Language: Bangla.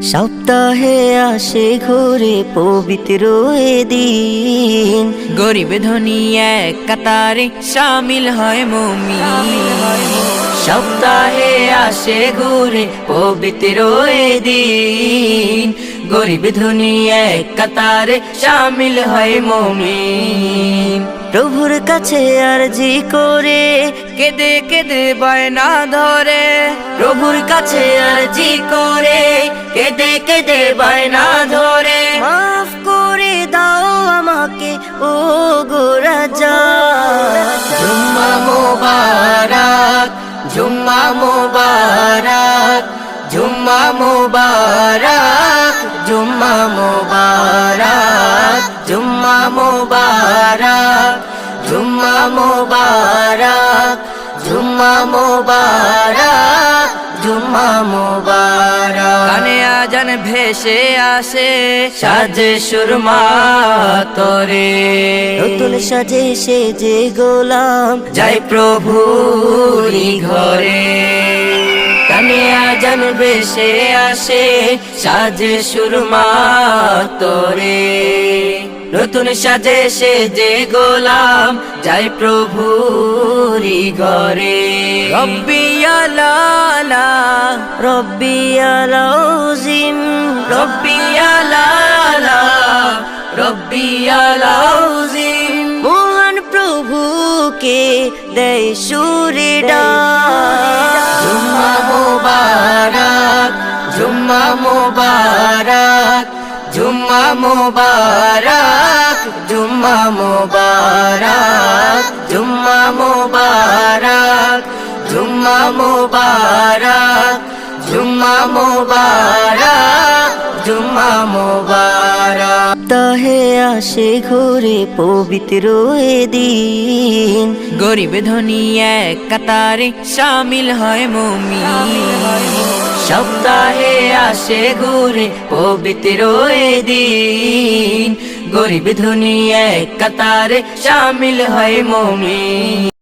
সপ্তাহে আসে ঘুরে পবিত্র এ দিন, গরিব ধনী এক কাতারে শামিল হয় মুমিন। সপ্তাহে আসে ঘুরে পবিত্র এ দিন, গরিব ধনী এক কাতারে শামিল হয় মুমিন। প্রভুর কাছে আরজি করে কেঁদে কেঁদে বায়না ধরে, প্রভুর কাছে আরজি করে কেঁদে কেঁদে বায়না ধরে, মাফ করে দাও আমাকে ও গো রাজা। জুম্মা মোবারক, জুম্মা মোবারক, জুম্মা মোবারক, জুম্মা মোবারক, জুম্মা মোবারক, জুম্মা মোবারক, জুম্মা মোবারক, জুম্মা মোবারক। কানে আজান ভেসে আসে, সাজে সুরমা তরে, নতুন সাজে সেজে গোলাম যাই প্রভুরি ঘরে। কানে আজান ভেসে আসে, সাজে সুরমা তরে, নতুন সাজে সেজে গোলাম যাই প্রভুরি ঘরে। রব্বি আলালা, রব্বি আলাউজিম, রব্বি আলালা, রব্বি আলাউজিম। মহান প্রভুকে দেয় সুরে ডাক। জুম্মা মোবারক, জুম্মা মোবারক, জুম্মা মোবারক, জুম্মা মোবারক, জুম্মা মোবারক, জুম্মা মোবারক, জুম্মা মোবারক, জুম্মা মোবারক। সপ্তাহে আসে ঘুরে পবিত্র এ দিন, গরিব ধনী এক কাতারে শামিল হয় মুমিন। সপ্তাহে আসে ঘুরে পবিত্র এ দিন, গরিব ধনী এক কাতারে শামিল হয় মুমিন।